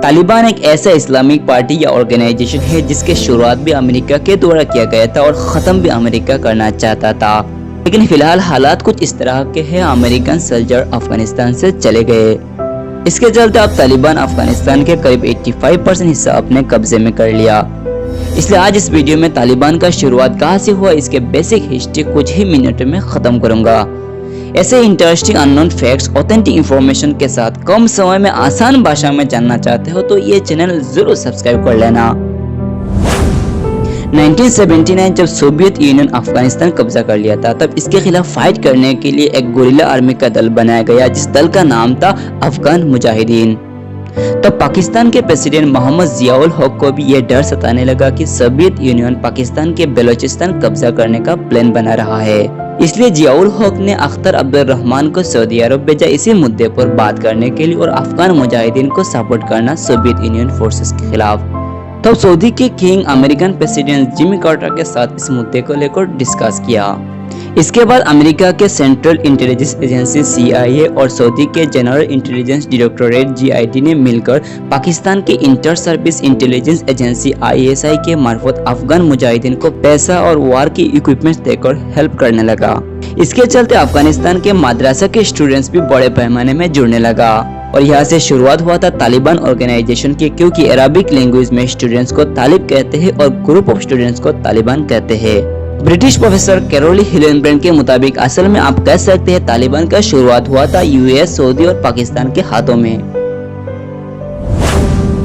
तालिबान एक ऐसा Islamic party या ऑर्गेनाइजेशन है जिसके शुरुआत भी अमेरिका के द्वारा किया गया था और ख़त्म भी अमेरिका करना चाहता था। लेकिन फिलहाल हालात कुछ इस तरह के हैं, अमेरिकन सोल्जर अफगानिस्तान से चले गए। इसके चलते अब तालिबान अफगानिस्तान के करीब 85% हिस्सा अपने कब्जे में कर लिया। इसलिए आज इस वीडियो में तालिबान का शुरुआत कहाँ से हुआ, इसके बेसिक हिस्ट्री कुछ ही मिनटों में ख़त्म करूँगा। ऐसे interesting unknown facts, authentic information के साथ कम समय में आसान भाषा में जानना चाहते हो तो ये चैनल जरूर सब्सक्राइब कर लेना। 1979 जब सोवियत यूनियन अफगानिस्तान कब्जा कर लिया था, तब इसके खिलाफ फाइट करने के लिए एक गुरिल्ला आर्मी का दल बनाया गया, जिस दल का नाम था अफगान मुजाहिदीन। तब पाकिस्तान के प्रेसिडेंट मोहम्मद जियाउल हक को भी यह डर सताने लगा कि सोवियत यूनियन पाकिस्तान के बलोचिस्तान कब्जा करने का प्लान बना रहा है। इसलिए जियाउल हक ने अख्तर अब्दुल रहमान को सऊदी अरब भेजा इसी मुद्दे पर बात करने के लिए और अफगान मुजाहिदीन को सपोर्ट करना सोवियत यूनियन फोर्सेस के खिलाफ। तब सऊदी के king American president Jimmy Carter के साथ इस मुद्दे को लेकर डिस्कस किया। इसके बाद अमेरिका के सेंट्रल इंटेलिजेंस एजेंसी CIA और सऊदी के जनरल इंटेलिजेंस डायरेक्टोरेट GID ने मिलकर पाकिस्तान के inter service intelligence agency ISI के मार्फत अफगान मुजाहिदीन को पैसा और वार की इक्विपमेंट्स देकर हेल्प करने लगा। इसके चलते अफगानिस्तान के मदरसा के स्टूडेंट्स भी बड़े पैमाने में जुड़ने लगा और यहाँ से शुरुआत हुआ था तालिबान ऑर्गेनाइजेशन की, क्योंकि अरबिक लैंग्वेज में स्टूडेंट्स को तालिब कहते हैं और ग्रुप ऑफ स्टूडेंट्स को तालिबान कहते हैं। ब्रिटिश प्रोफेसर कैरोली हिलेनब्रैंड के मुताबिक असल में आप कह सकते हैं तालिबान का शुरुआत हुआ था US, सऊदी और पाकिस्तान के हाथों में।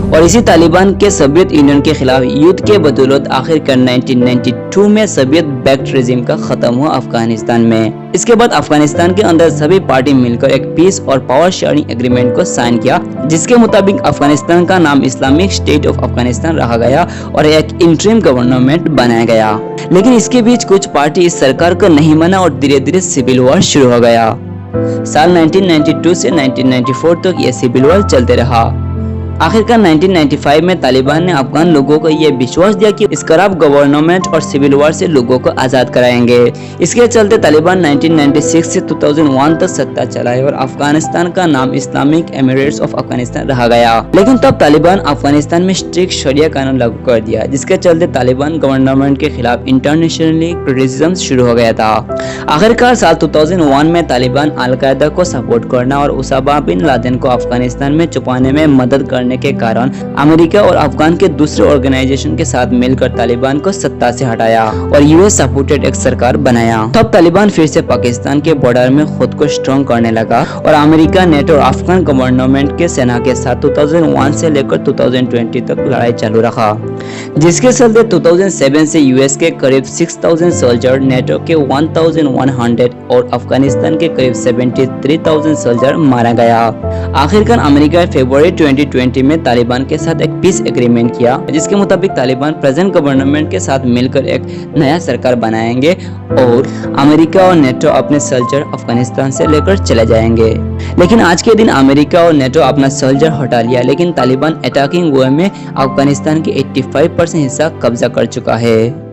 और इसी तालिबान के सोवियत यूनियन के खिलाफ युद्ध के बदौलत आखिरकार 1992 में सोवियत बैक्ड रेजिम का खत्म हुआ अफगानिस्तान में। इसके बाद अफगानिस्तान के अंदर सभी पार्टी मिलकर एक पीस और पावर शेयरिंग एग्रीमेंट को साइन किया, जिसके मुताबिक अफगानिस्तान का नाम इस्लामिक स्टेट ऑफ अफगानिस्तान रखा गया और एक इंटरिम गवर्नमेंट बनाया गया। लेकिन इसके बीच कुछ पार्टी इस सरकार को नहीं माना और धीरे धीरे सिविल वॉर शुरू हो गया। साल 1992 से 1994 तक यह सिविल वॉर चलते रहा। आखिरकार 1995 में तालिबान ने अफगान लोगों को यह विश्वास दिया कि इस खराब गवर्नमेंट और सिविल वॉर से लोगों को आजाद कराएंगे। इसके चलते तालिबान 1996 से 2001 तक सत्ता चलाए और अफगानिस्तान का नाम इस्लामिक एमिरेट्स ऑफ अफगानिस्तान रखा गया। लेकिन तब तालिबान अफगानिस्तान में स्ट्रिक्ट शरिया कानून लागू कर दिया, जिसके चलते तालिबान गवर्नमेंट के खिलाफ इंटरनेशनली क्रिटिसिज्म शुरू हो गया था। आखिरकार साल 2001 में तालिबान अल-कायदा को सपोर्ट करना और उसामा बिन लादेन को अफगानिस्तान में छुपाने में मदद करने के कारण अमेरिका और अफगान के दूसरे ऑर्गेनाइजेशन के साथ मिलकर तालिबान को सत्ता से हटाया और US सपोर्टेड एक सरकार बनाया। तब तालिबान फिर से पाकिस्तान के बॉर्डर में खुद को स्ट्रॉन्ग करने लगा और अमेरिका, नेटो और अफगान गवर्नमेंट के सेना के साथ 2001 से लेकर 2020 तक लड़ाई चालू रखा, जिसके चलते 2007 से US के करीब 6000 सोल्जर, नेटो के 1100 और अफगानिस्तान के करीब 73,000 सोल्जर मारा गया। आखिरकार अमेरिका फरवरी 2020 में तालिबान के साथ एक पीस एग्रीमेंट किया, जिसके मुताबिक तालिबान प्रेजेंट गवर्नमेंट के साथ मिलकर एक नया सरकार बनाएंगे और अमेरिका और नेटो अपने सोल्जर अफगानिस्तान से लेकर चले जाएंगे। लेकिन आज के दिन अमेरिका और नेटो अपना सोल्जर हटा लिया, लेकिन तालिबान अटैकिंग वॉर में अफगानिस्तान के 85% हिस्सा कब्जा कर चुका है।